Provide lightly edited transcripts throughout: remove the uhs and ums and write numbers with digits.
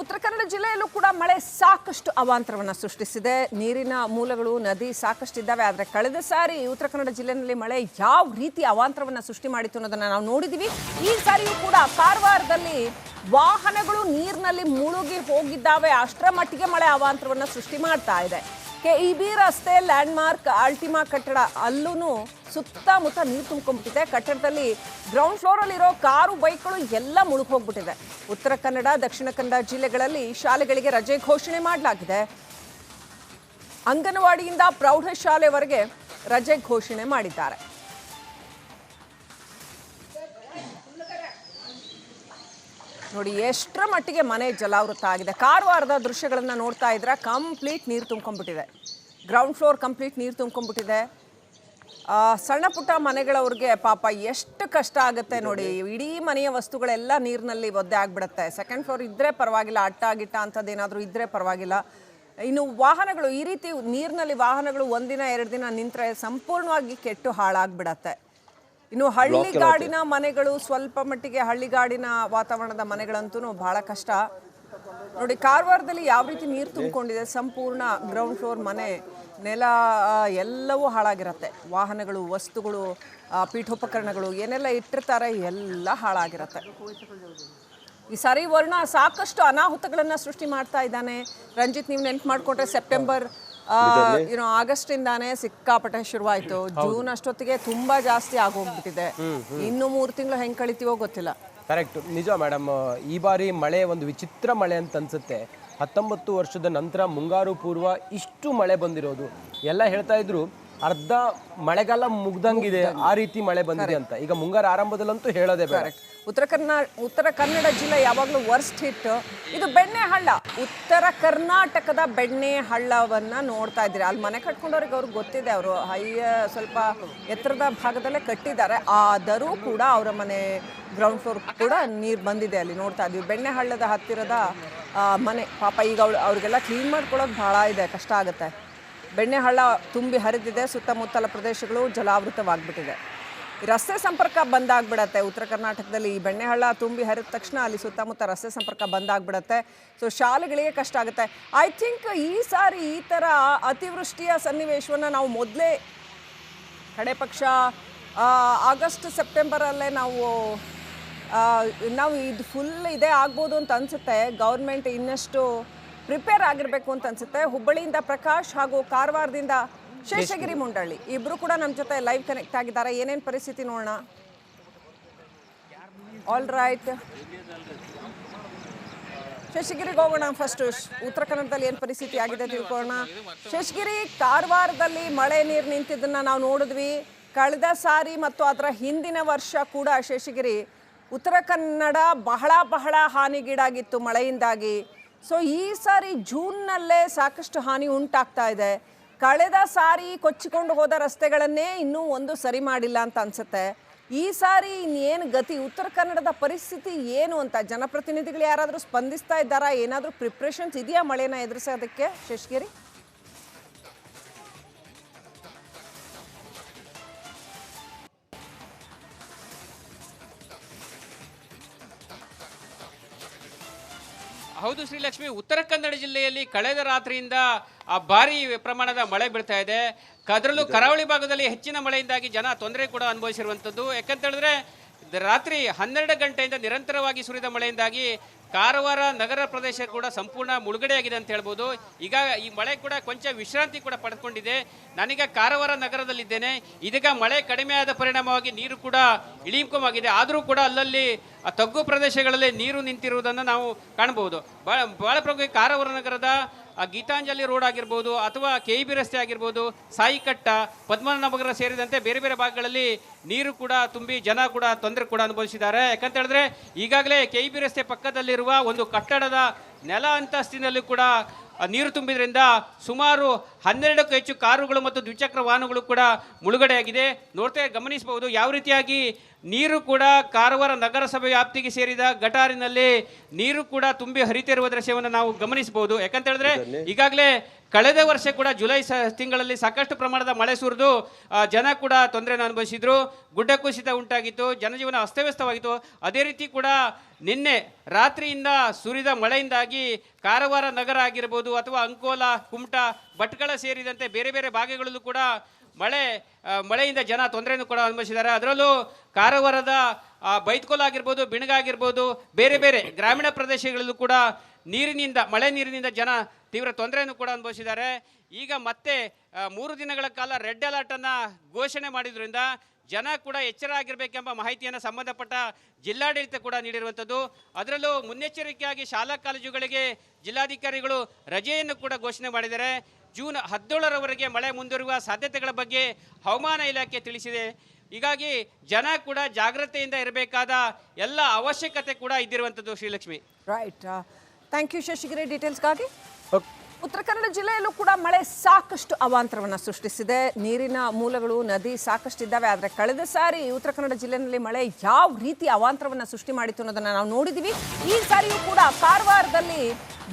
ಉತ್ತರ ಕನ್ನಡ ಜಿಲ್ಲೆಯಲ್ಲೂ ಕೂಡ ಮಳೆ ಸಾಕಷ್ಟು ಅವಾಂತರವನ್ನು ಸೃಷ್ಟಿಸಿದೆ. ನೀರಿನ ಮೂಲಗಳು ನದಿ ಸಾಕಷ್ಟು ಇದ್ದಾವೆ. ಆದರೆ ಕಳೆದ ಸಾರಿ ಉತ್ತರ ಕನ್ನಡ ಜಿಲ್ಲೆಯಲ್ಲಿ ಮಳೆ ಯಾವ ರೀತಿ ಅವಾಂತರವನ್ನು ಸೃಷ್ಟಿ ಮಾಡಿತ್ತು ಅನ್ನೋದನ್ನು ನಾವು ನೋಡಿದ್ದೀವಿ. ಈ ಸಾರಿಯೂ ಕೂಡ ಕಾರವಾರದಲ್ಲಿ ವಾಹನಗಳು ನೀರಿನಲ್ಲಿ ಮುಳುಗಿ ಹೋಗಿದ್ದಾವೆ. ಅಷ್ಟರ ಮಟ್ಟಿಗೆ ಮಳೆ ಅವಾಂತರವನ್ನು ಸೃಷ್ಟಿ ಮಾಡ್ತಾ ಇದೆ. ಕೆಇಬಿ ರಸ್ತೆ ಲ್ಯಾಂಡ್ಮಾರ್ಕ್ ಆಲ್ಟಿಮಾ ಕಟ್ಟಡ ಅಲ್ಲೂ ಸುತ್ತಮುತ್ತ ನೀರು ತುಂಬಿಕೊಂಡಿದೆ. ಕಟ್ಟಡದಲ್ಲಿ ಗ್ರೌಂಡ್ ಫ್ಲೋರಲ್ಲಿರೋ ಕಾರು ಬೈಕ್ಗಳು ಎಲ್ಲ ಮುಳುಗಿ ಹೋಗ್ಬಿಟ್ಟಿದೆ. ಉತ್ತರ ಕನ್ನಡ ದಕ್ಷಿಣ ಕನ್ನಡ ಜಿಲ್ಲೆಗಳಲ್ಲಿ ಶಾಲೆಗಳಿಗೆ ರಜೆ ಘೋಷಣೆ ಮಾಡಲಾಗಿದೆ. ಅಂಗನವಾಡಿಯಿಂದ ಪ್ರೌಢಶಾಲೆವರೆಗೆ ರಜೆ ಘೋಷಣೆ ಮಾಡಿದ್ದಾರೆ. ನೋಡಿ ಎಷ್ಟರ ಮಟ್ಟಿಗೆ ಮನೆ ಜಲಾವೃತ ಆಗಿದೆ. ಕಾರವಾರದ ದೃಶ್ಯಗಳನ್ನು ನೋಡ್ತಾ ಇದ್ರೆ ಕಂಪ್ಲೀಟ್ ನೀರು ತುಂಬ್ಕೊಂಡ್ಬಿಟ್ಟಿದೆ. ಗ್ರೌಂಡ್ ಫ್ಲೋರ್ ಕಂಪ್ಲೀಟ್ ನೀರು ತುಂಬ್ಕೊಂಡ್ಬಿಟ್ಟಿದೆ. ಸಣ್ಣ ಪುಟ್ಟ ಮನೆಗಳವ್ರಿಗೆ ಪಾಪ ಎಷ್ಟು ಕಷ್ಟ ಆಗುತ್ತೆ ನೋಡಿ. ಇಡೀ ಮನೆಯ ವಸ್ತುಗಳೆಲ್ಲ ನೀರಿನಲ್ಲಿ ಒದ್ದೆ ಆಗಿಬಿಡುತ್ತೆ. ಸೆಕೆಂಡ್ ಫ್ಲೋರ್ ಇದ್ದರೆ ಪರವಾಗಿಲ್ಲ, ಅಟ್ಟ ಗಿಟ್ಟ ಅಂಥದ್ದು ಏನಾದರೂ ಇದ್ದರೆ ಪರವಾಗಿಲ್ಲ. ಇನ್ನು ವಾಹನಗಳು ಈ ರೀತಿ ನೀರಿನಲ್ಲಿ ವಾಹನಗಳು ಒಂದಿನ ಎರಡು ದಿನ ನಿಂತರೆ ಸಂಪೂರ್ಣವಾಗಿ ಕೆಟ್ಟು ಹಾಳಾಗ್ಬಿಡತ್ತೆ. ಇನ್ನು ಹಳ್ಳಿಗಾಡಿನ ಮನೆಗಳು, ಸ್ವಲ್ಪ ಮಟ್ಟಿಗೆ ಹಳ್ಳಿಗಾಡಿನ ವಾತಾವರಣದ ಮನೆಗಳಂತೂ ಬಹಳ ಕಷ್ಟ ನೋಡಿ. ಕಾರವಾರದಲ್ಲಿ ಯಾವ ರೀತಿ ನೀರು ತುಂಬಿಕೊಂಡಿದೆ, ಸಂಪೂರ್ಣ ಗ್ರೌಂಡ್ ಫ್ಲೋರ್ ಮನೆ ನೆಲ ಎಲ್ಲವೂ ಹಾಳಾಗಿರುತ್ತೆ. ವಾಹನಗಳು, ವಸ್ತುಗಳು, ಪೀಠೋಪಕರಣಗಳು ಏನೆಲ್ಲ ಇಟ್ಟಿರ್ತಾರೆ ಎಲ್ಲ ಹಾಳಾಗಿರುತ್ತೆ. ಈ ಸಾರಿ ವರ್ಣ ಸಾಕಷ್ಟು ಅನಾಹುತಗಳನ್ನು ಸೃಷ್ಟಿ ಮಾಡ್ತಾ ಇದ್ದಾನೆ. ರಂಜಿತ್, ನೀವು ನೆನ್ಪು ಮಾಡಿಕೊಂಡ್ರೆ ಸೆಪ್ಟೆಂಬರ್ ಆಗಸ್ಟ್ ಇಂದಾನೆ ಸಿಕ್ಕಾಪಟ್ಟೆ ಶುರುವಾಯ್ತು. ಜೂನ್ ಅಷ್ಟೊತ್ತಿಗೆ ತುಂಬಾ ಜಾಸ್ತಿ ಆಗೋಗ್ಬಿಟ್ಟಿದೆ. ಇನ್ನು 3 ತಿಂಗಳು ಹೆಂಗ್ ಕಳಿತೀವೋ ಗೊತ್ತಿಲ್ಲ. ಕರೆಕ್ಟ್, ನಿಜ ಮೇಡಮ್. ಈ ಬಾರಿ ಮಳೆ ಒಂದು ವಿಚಿತ್ರ ಮಳೆ ಅಂತ ಅನ್ಸುತ್ತೆ. 19 ವರ್ಷದ ನಂತರ ಮುಂಗಾರು ಪೂರ್ವ ಇಷ್ಟು ಮಳೆ ಬಂದಿರೋದು. ಎಲ್ಲ ಹೇಳ್ತಾ ಇದ್ರು ಅರ್ಧ ಮಳೆಗಾಲ ಮುಗ್ದಂಗಿದೆ, ಆ ರೀತಿ ಮಳೆ ಬಂದಿದೆ ಅಂತ. ಈಗ ಮುಂಗಾರು ಆರಂಭದಲ್ಲಂತೂ ಹೇಳೋದೇ ಬೇಡ. ಉತ್ತರ ಕನ್ನಡ ಜಿಲ್ಲೆ ಯಾವಾಗಲೂ ವರ್ಸ್ಟ್ ಹಿಟ್. ಇದು ಬೆಣ್ಣೆ ಹಳ್ಳ, ಉತ್ತರ ಕರ್ನಾಟಕದ ಬೆಣ್ಣೆ ಹಳ್ಳವನ್ನ ನೋಡ್ತಾ ಇದ್ದೀರಿ. ಅಲ್ಲಿ ಮನೆ ಕಟ್ಕೊಂಡವ್ರಿಗೆ ಅವ್ರಿಗೆ ಗೊತ್ತಿದೆ, ಅವರು ಸ್ವಲ್ಪ ಎತ್ತರದ ಭಾಗದಲ್ಲೇ ಕಟ್ಟಿದ್ದಾರೆ. ಆದರೂ ಕೂಡ ಅವರ ಮನೆ ಗ್ರೌಂಡ್ ಫ್ಲೋರ್ ಕೂಡ ನೀರು ಬಂದಿದೆ. ಅಲ್ಲಿ ನೋಡ್ತಾ ಇದ್ದೀವಿ ಬೆಣ್ಣೆ ಹಳ್ಳದ ಹತ್ತಿರದ ಮನೆ. ಪಾಪ ಈಗ ಅವ್ರಿಗೆಲ್ಲ ಕ್ಲೀನ್ ಮಾಡ್ಕೊಳ್ಳೋದು ಭಾಳ ಇದೆ, ಕಷ್ಟ ಆಗುತ್ತೆ. ಬೆಣ್ಣೆ ಹಳ್ಳ ತುಂಬಿ ಹರಿದಿದೆ. ಸುತ್ತಮುತ್ತಲ ಪ್ರದೇಶಗಳು ಜಲಾವೃತವಾಗಿಬಿಟ್ಟಿದೆ. ರಸ್ತೆ ಸಂಪರ್ಕ ಬಂದಾಗ್ಬಿಡತ್ತೆ. ಉತ್ತರ ಕರ್ನಾಟಕದಲ್ಲಿ ಈ ಬೆಣ್ಣೆ ಹಳ್ಳ ತುಂಬಿ ಹರಿದ ತಕ್ಷಣ ಅಲ್ಲಿ ಸುತ್ತಮುತ್ತ ರಸ್ತೆ ಸಂಪರ್ಕ ಬಂದಾಗ್ಬಿಡತ್ತೆ. ಸೊ ಶಾಲೆಗಳಿಗೆ ಕಷ್ಟ ಆಗುತ್ತೆ. ಐ ಥಿಂಕ್ ಈ ಸಾರಿ ಈ ಥರ ಅತಿವೃಷ್ಟಿಯ ಸನ್ನಿವೇಶವನ್ನು ನಾವು ಮೊದಲೇ ಕಡೆ ಪಕ್ಷ ಆಗಸ್ಟ್ ಸೆಪ್ಟೆಂಬರಲ್ಲೇ ನಾವು ಇದು ಫುಲ್ ಇದೇ ಆಗ್ಬೋದು ಅಂತ ಅನಿಸುತ್ತೆ. ಗೌರ್ಮೆಂಟ್ ಇನ್ನಷ್ಟು ಪ್ರಿಪೇರ್ ಆಗಿರಬೇಕು ಅಂತ ಅನಿಸುತ್ತೆ. ಹುಬ್ಬಳ್ಳಿಯಿಂದ ಪ್ರಕಾಶ್ ಹಾಗೂ ಕಾರವಾರದಿಂದ ಶೇಷಗಿರಿ ಮುಂಡಳ್ಳಿ ಇಬ್ರು ಕೂಡ ನಮ್ಮ ಜೊತೆ ಲೈವ್ ಕನೆಕ್ಟ್ ಆಗಿದ್ದಾರೆ. ಏನೇನು ಪರಿಸ್ಥಿತಿ ನೋಡೋಣ. ಆಲ್ ರೈಟ್, ಶೇಷಗಿರಿಗೆ ಹೋಗೋಣ. ಫಸ್ಟ್ ಉತ್ತರ ಕನ್ನಡದಲ್ಲಿ ಏನು ಪರಿಸ್ಥಿತಿ ಆಗಿದೆ ತಿಳ್ಕೊಳ್ಳೋಣ. ಶೇಷಗಿರಿ, ಕಾರವಾರದಲ್ಲಿ ಮಳೆ ನೀರು ನಿಂತಿದ್ದನ್ನು ನಾವು ನೋಡಿದ್ವಿ ಕಳೆದ ಸಾರಿ ಮತ್ತು ಅದರ ಹಿಂದಿನ ವರ್ಷ ಕೂಡ. ಶೇಷಗಿರಿ, ಉತ್ತರ ಕನ್ನಡ ಬಹಳ ಹಾನಿಗೀಡಾಗಿತ್ತು ಮಳೆಯಿಂದಾಗಿ. ಸೊ ಈ ಸಾರಿ ಜೂನ್ನಲ್ಲೇ ಸಾಕಷ್ಟು ಹಾನಿ ಉಂಟಾಗ್ತಾ ಇದೆ. ಕಳೆದ ಸಾರಿ ಕೊಚ್ಚಿಕೊಂಡು ಹೋದ ರಸ್ತೆಗಳನ್ನೇ ಇನ್ನೂ ಒಂದು ಸರಿ ಮಾಡಿಲ್ಲ ಅಂತ ಅನ್ಸುತ್ತೆ. ಈ ಸಾರಿ ಇನ್ನೇನು ಗತಿ? ಉತ್ತರ ಕನ್ನಡದ ಪರಿಸ್ಥಿತಿ ಏನು ಅಂತ ಜನಪ್ರತಿನಿಧಿಗಳು ಯಾರಾದರೂ ಸ್ಪಂದಿಸ್ತಾ ಇದ್ದಾರಾ? ಏನಾದರೂ ಪ್ರಿಪ್ರೇಷನ್ಸ್ ಇದೆಯಾ ಮಳೆನ ಎದುರಿಸೋದಕ್ಕೆ? ಶೇಷಗಿರಿ, ಹೌದು ಶ್ರೀಲಕ್ಷ್ಮಿ, ಉತ್ತರ ಕನ್ನಡ ಜಿಲ್ಲೆಯಲ್ಲಿ ಕಳೆದ ರಾತ್ರಿಯಿಂದ ಭಾರಿ ಪ್ರಮಾಣದ ಮಳೆ ಬೀಳ್ತಾ ಇದೆ. ಅದರಲ್ಲೂ ಕರಾವಳಿ ಭಾಗದಲ್ಲಿ ಹೆಚ್ಚಿನ ಮಳೆಯಿಂದಾಗಿ ಜನ ತೊಂದರೆ ಕೂಡ ಅನುಭವಿಸಿರುವಂಥದ್ದು. ಯಾಕಂತ ಹೇಳಿದ್ರೆ ರಾತ್ರಿ 12 ಗಂಟೆಯಿಂದ ನಿರಂತರವಾಗಿ ಸುರಿದ ಮಳೆಯಿಂದಾಗಿ ಕಾರವಾರ ನಗರ ಪ್ರದೇಶ ಕೂಡ ಸಂಪೂರ್ಣ ಮುಳುಗಡೆಯಾಗಿದೆ ಅಂತ ಹೇಳ್ಬೋದು. ಈಗ ಈ ಮಳೆ ಕೂಡ ಕೊಂಚ ವಿಶ್ರಾಂತಿ ಕೂಡ ಪಡೆದುಕೊಂಡಿದೆ. ನಾನೀಗ ಕಾರವಾರ ನಗರದಲ್ಲಿದ್ದೇನೆ. ಇದೀಗ ಮಳೆ ಕಡಿಮೆ ಆದ ಪರಿಣಾಮವಾಗಿ ನೀರು ಕೂಡ ಇಳಿಮುಖವಾಗಿದೆ. ಆದರೂ ಕೂಡ ಅಲ್ಲಲ್ಲಿ ತಗ್ಗು ಪ್ರದೇಶಗಳಲ್ಲಿ ನೀರು ನಿಂತಿರುವುದನ್ನು ನಾವು ಕಾಣಬಹುದು. ಬಹಳ ಪ್ರಮುಖ ಕಾರವಾರ ನಗರದ ಗೀತಾಂಜಲಿ ರೋಡ್ ಆಗಿರ್ಬೋದು, ಅಥವಾ ಕೆಇಬಿ ರಸ್ತೆ ಆಗಿರ್ಬೋದು, ಸಾಯಿಕಟ್ಟ, ಪದ್ಮನಾಭನಗರ ಸೇರಿದಂತೆ ಬೇರೆ ಬೇರೆ ಭಾಗಗಳಲ್ಲಿ ನೀರು ಕೂಡ ತುಂಬಿ ಜನ ಕೂಡ ತೊಂದರೆ ಕೂಡ ಅನುಭವಿಸಿದ್ದಾರೆ. ಯಾಕಂತ ಹೇಳಿದ್ರೆ ಈಗಾಗಲೇ ಕೆಇಬಿ ರಸ್ತೆ ಪಕ್ಕದಲ್ಲಿರುವ ಒಂದು ಕಟ್ಟಡದ ನೆಲ ಅಂತಸ್ತಿನಲ್ಲಿ ಕೂಡ ನೀರು ತುಂಬಿದ್ರಿಂದ ಸುಮಾರು 12ಕ್ಕೂ ಹೆಚ್ಚು ಕಾರುಗಳು ಮತ್ತು ದ್ವಿಚಕ್ರ ವಾಹನಗಳು ಕೂಡ ಮುಳುಗಡೆಯಾಗಿದೆ. ಗಮನಿಸಬಹುದು ಯಾವ ರೀತಿಯಾಗಿ ನೀರು ಕೂಡ ಕಾರವಾರ ನಗರಸಭೆ ವ್ಯಾಪ್ತಿಗೆ ಸೇರಿದ ಗಟಾರಿನಲ್ಲಿ ನೀರು ಕೂಡ ತುಂಬಿ ಹರಿತಿರುವ ದೃಶ್ಯವನ್ನು ನಾವು ಗಮನಿಸಬಹುದು. ಯಾಕಂತ ಹೇಳಿದ್ರೆ ಈಗಾಗಲೇ ಕಳೆದ ವರ್ಷ ಕೂಡ ಜುಲೈ ತಿಂಗಳಲ್ಲಿ ಸಾಕಷ್ಟು ಪ್ರಮಾಣದ ಮಳೆ ಸುರಿದು ಜನ ಕೂಡ ತೊಂದರೆನ ಅನುಭವಿಸಿದ್ರು. ಗುಡ್ಡ ಕುಸಿತ ಉಂಟಾಗಿತ್ತು, ಜನಜೀವನ ಅಸ್ತವ್ಯಸ್ತವಾಗಿತ್ತು. ಅದೇ ರೀತಿ ಕೂಡ ನಿನ್ನೆ ರಾತ್ರಿಯಿಂದ ಸುರಿದ ಮಳೆಯಿಂದಾಗಿ ಕಾರವಾರ ನಗರ ಆಗಿರ್ಬೋದು ಅಥವಾ ಅಂಕೋಲಾ, ಕುಮಟಾ, ಭಟ್ಕಳ ಸೇರಿದಂತೆ ಬೇರೆ ಬೇರೆ ಭಾಗಗಳಲ್ಲೂ ಕೂಡ ಮಳೆಯಿಂದ ಜನ ತೊಂದರೆಯನ್ನು ಕೂಡ ಅನುಭವಿಸಿದ್ದಾರೆ. ಅದರಲ್ಲೂ ಕಾರವಾರದ ಬೈತ್ಕೋಲ ಆಗಿರ್ಬೋದು, ಬಿಣಗ ಆಗಿರ್ಬೋದು, ಬೇರೆ ಬೇರೆ ಗ್ರಾಮೀಣ ಪ್ರದೇಶಗಳಲ್ಲೂ ಕೂಡ ಮಳೆ ನೀರಿನಿಂದ ಜನ ತೀವ್ರ ತೊಂದರೆಯನ್ನು ಕೂಡ ಅನುಭವಿಸಿದ್ದಾರೆ. ಈಗ ಮತ್ತೆ 3 ದಿನಗಳ ಕಾಲ ರೆಡ್ ಅಲರ್ಟ್ ಅನ್ನ ಘೋಷಣೆ ಮಾಡಿದ್ರಿಂದ ಜನ ಕೂಡ ಎಚ್ಚರ ಆಗಿರಬೇಕೆಂಬ ಮಾಹಿತಿಯನ್ನು ಸಂಬಂಧಪಟ್ಟ ಜಿಲ್ಲಾಡಳಿತ ಕೂಡ ನೀಡಿರುವಂಥದ್ದು. ಅದರಲ್ಲೂ ಮುನ್ನೆಚ್ಚರಿಕೆಯಾಗಿ ಶಾಲಾ ಕಾಲೇಜುಗಳಿಗೆ ಜಿಲ್ಲಾಧಿಕಾರಿಗಳು ರಜೆಯನ್ನು ಕೂಡ ಘೋಷಣೆ ಮಾಡಿದ್ದಾರೆ. ಜೂನ್ 17ರವರೆಗೆ ಮಳೆ ಮುಂದುವರಿಯುವ ಸಾಧ್ಯತೆಗಳ ಬಗ್ಗೆ ಹವಾಮಾನ ಇಲಾಖೆ ತಿಳಿಸಿದೆ. ಹೀಗಾಗಿ ಜನ ಕೂಡ ಜಾಗ್ರತೆಯಿಂದ ಇರಬೇಕಾದ ಎಲ್ಲ ಅವಶ್ಯಕತೆ ಕೂಡ ಇದ್ದಿರುವಂಥದ್ದು. Srilakshmi, right, thank you Shashigiri ಡೀಟೇಲ್ಸ್ಗಾಗಿ. ಉತ್ತರ ಕನ್ನಡ ಜಿಲ್ಲೆಯಲ್ಲೂ ಕೂಡ ಮಳೆ ಸಾಕಷ್ಟು ಅವಾಂತರವನ್ನು ಸೃಷ್ಟಿಸಿದೆ. ನೀರಿನ ಮೂಲಗಳು, ನದಿ ಸಾಕಷ್ಟು ಇದ್ದಾವೆ. ಆದರೆ ಕಳೆದ ಸಾರಿ ಉತ್ತರ ಕನ್ನಡ ಜಿಲ್ಲೆಯಲ್ಲಿ ಮಳೆ ಯಾವ ರೀತಿ ಅವಾಂತರವನ್ನು ಸೃಷ್ಟಿ ಮಾಡಿತ್ತು ಅನ್ನೋದನ್ನು ನಾವು ನೋಡಿದ್ದೀವಿ. ಈ ಸಾರಿಯೂ ಕೂಡ ಕಾರವಾರದಲ್ಲಿ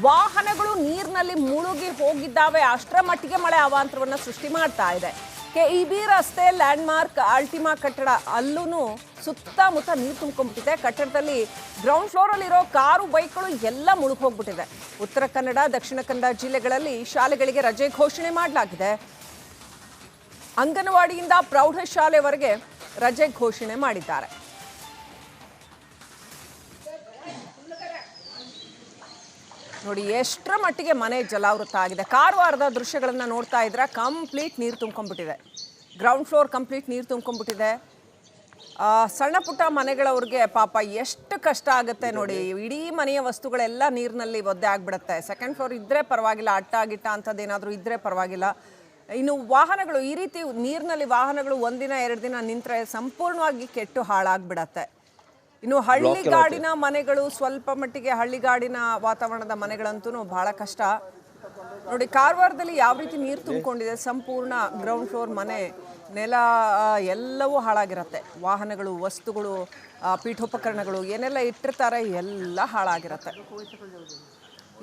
ವಾಹನಗಳು ನೀರಿನಲ್ಲಿ ಮುಳುಗಿ ಹೋಗಿದ್ದಾವೆ. ಅಷ್ಟರ ಮಟ್ಟಿಗೆ ಮಳೆ ಅವಾಂತರವನ್ನು ಸೃಷ್ಟಿ ಮಾಡ್ತಾ ಇದೆ. KEB ರಸ್ತೆ ಲ್ಯಾಂಡ್ಮಾರ್ಕ್ ಅಲ್ಟಿಮಾ ಕಟ್ಟಡ ಅಲ್ಲೂ ಸುತ್ತಮುತ್ತ ನೀರು ತುಂಬಿಕೊಂಡಿದೆ. ಕಟ್ಟಡದಲ್ಲಿ ಗ್ರೌಂಡ್ ಫ್ಲೋರಲ್ಲಿರೋ ಕಾರು, ಬೈಕ್ಗಳು ಎಲ್ಲ ಮುಳುಗಿ ಹೋಗ್ಬಿಟ್ಟಿದೆ. ಉತ್ತರ ಕನ್ನಡ, ದಕ್ಷಿಣ ಕನ್ನಡ ಜಿಲ್ಲೆಗಳಲ್ಲಿ ಶಾಲೆಗಳಿಗೆ ರಜೆ ಘೋಷಣೆ ಮಾಡಲಾಗಿದೆ. ಅಂಗನವಾಡಿಯಿಂದ ಪ್ರೌಢಶಾಲೆವರೆಗೆ ರಜೆ ಘೋಷಣೆ ಮಾಡಿದ್ದಾರೆ. ನೋಡಿ ಎಷ್ಟರ ಮಟ್ಟಿಗೆ ಮನೆ ಜಲಾವೃತ ಆಗಿದೆ. ಕಾರವಾರದ ದೃಶ್ಯಗಳನ್ನು ನೋಡ್ತಾ ಇದ್ರೆ ಕಂಪ್ಲೀಟ್ ನೀರು ತುಂಬ್ಕೊಂಡ್ಬಿಟ್ಟಿದೆ. ಗ್ರೌಂಡ್ ಫ್ಲೋರ್ ಕಂಪ್ಲೀಟ್ ನೀರು ತುಂಬ್ಕೊಂಡ್ಬಿಟ್ಟಿದೆ. ಸಣ್ಣ ಪುಟ್ಟ ಮನೆಗಳವ್ರಿಗೆ ಪಾಪ ಎಷ್ಟು ಕಷ್ಟ ಆಗುತ್ತೆ ನೋಡಿ. ಇಡೀ ಮನೆಯ ವಸ್ತುಗಳೆಲ್ಲ ನೀರಿನಲ್ಲಿ ಒದ್ದೆ ಆಗಿಬಿಡುತ್ತೆ. ಸೆಕೆಂಡ್ ಫ್ಲೋರ್ ಇದ್ದರೆ ಪರವಾಗಿಲ್ಲ, ಅಟ್ಟ ಗಿಟ್ಟ ಅಂಥದ್ದೇನಾದರೂ ಇದ್ದರೆ ಪರವಾಗಿಲ್ಲ. ಇನ್ನು ವಾಹನಗಳು, ಈ ರೀತಿ ನೀರಿನಲ್ಲಿ ವಾಹನಗಳು 1 ದಿನ 2 ದಿನ ನಿಂತರೆ ಸಂಪೂರ್ಣವಾಗಿ ಕೆಟ್ಟು ಹಾಳಾಗ್ಬಿಡತ್ತೆ. ಇನ್ನು ಹಳ್ಳಿಗಾಡಿನ ಮನೆಗಳು, ಸ್ವಲ್ಪ ಮಟ್ಟಿಗೆ ಹಳ್ಳಿಗಾಡಿನ ವಾತಾವರಣದ ಮನೆಗಳಂತೂ ಬಹಳ ಕಷ್ಟ ನೋಡಿ. ಕಾರವಾರದಲ್ಲಿ ಯಾವ ರೀತಿ ನೀರು ತುಂಬಿಕೊಂಡಿದೆ, ಸಂಪೂರ್ಣ ಗ್ರೌಂಡ್ ಫ್ಲೋರ್ ಮನೆ, ನೆಲ ಎಲ್ಲವೂ ಹಾಳಾಗಿರುತ್ತೆ. ವಾಹನಗಳು, ವಸ್ತುಗಳು, ಪೀಠೋಪಕರಣಗಳು ಏನೆಲ್ಲ ಇಟ್ಟಿರ್ತಾರೆ ಎಲ್ಲ ಹಾಳಾಗಿರುತ್ತೆ.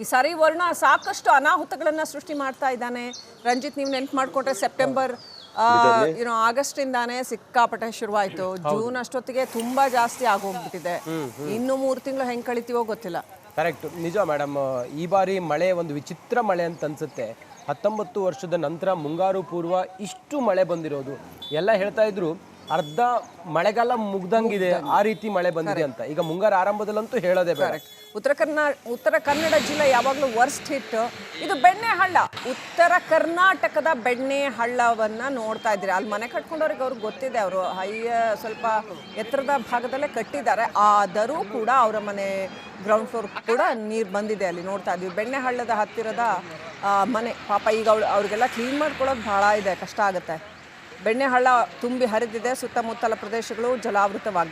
ಈ ಸಾರಿ ವರ್ಣ ಸಾಕಷ್ಟು ಅನಾಹುತಗಳನ್ನು ಸೃಷ್ಟಿ ಮಾಡ್ತಾ ಇದ್ದಾನೆ. ರಂಜಿತ್, ನೀವು ನೆನ್ಪು ಮಾಡಿಕೊಂಡ್ರೆ ಸೆಪ್ಟೆಂಬರ್ ಆಗಸ್ಟಿಂದಾನೇ ಸಿಕ್ಕಾಪಟ್ಟೆ ಶುರುವಾಯಿತು. ಜೂನ್ ಅಷ್ಟೊತ್ತಿಗೆ ತುಂಬಾ ಜಾಸ್ತಿ ಆಗೋಗ್ಬಿಟ್ಟಿದೆ. ಇನ್ನು 3 ತಿಂಗಳು ಹೆಂಗೆ ಕಳಿತೀವೋ ಗೊತ್ತಿಲ್ಲ. ಕರೆಕ್ಟ್, ನಿಜ ಮೇಡಮ್. ಈ ಬಾರಿ ಮಳೆ ಒಂದು ವಿಚಿತ್ರ ಮಳೆ ಅಂತ ಅನ್ಸುತ್ತೆ. 19 ವರ್ಷದ ನಂತರ ಮುಂಗಾರು ಪೂರ್ವ ಇಷ್ಟು ಮಳೆ ಬಂದಿರೋದು. ಎಲ್ಲ ಹೇಳ್ತಾ ಇದ್ರು ಅರ್ಧ ಮಳೆಗಾಲ ಮುಗ್ದಂಗಿದೆ, ಆ ರೀತಿ ಮಳೆ ಬಂದಿದೆ ಅಂತ. ಈಗ ಮುಂಗಾರು ಆರಂಭದಲ್ಲಂತೂ ಹೇಳೋದೇ ಬೇಡ. ಉತ್ತರ ಕನ್ನಡ ಜಿಲ್ಲೆ ಯಾವಾಗಲೂ ವರ್ಸ್ಟ್ ಹಿಟ್. ಇದು ಬೆಣ್ಣೆ ಹಳ್ಳ, ಉತ್ತರ ಕರ್ನಾಟಕದ ಬೆಣ್ಣೆ ಹಳ್ಳವನ್ನ ನೋಡ್ತಾ ಇದ್ದೀರಿ. ಅಲ್ಲಿ ಮನೆ ಕಟ್ಕೊಂಡವ್ರಿಗೆ ಅವ್ರಿಗೆ ಗೊತ್ತಿದೆ, ಅವರು ಸ್ವಲ್ಪ ಎತ್ತರದ ಭಾಗದಲ್ಲೇ ಕಟ್ಟಿದ್ದಾರೆ. ಆದರೂ ಕೂಡ ಅವರ ಮನೆ ಗ್ರೌಂಡ್ ಫ್ಲೋರ್ ಕೂಡ ನೀರು ಬಂದಿದೆ. ಅಲ್ಲಿ ನೋಡ್ತಾ ಇದ್ದೀವಿ ಬೆಣ್ಣೆ ಹಳ್ಳದ ಹತ್ತಿರದ ಮನೆ. ಪಾಪ ಈಗ ಅವ್ರಿಗೆಲ್ಲ ಕ್ಲೀನ್ ಮಾಡ್ಕೊಳ್ಳೋದು ಭಾಳ ಇದೆ, ಕಷ್ಟ ಆಗುತ್ತೆ. ಬೆಣ್ಣೆ ಹಳ್ಳ ತುಂಬಿ ಹರಿದಿದೆ. ಸುತ್ತಮುತ್ತಲ ಪ್ರದೇಶಗಳು ಜಲಾವೃತವಾಗ್ಬಿಟ್ಟಿದೆ.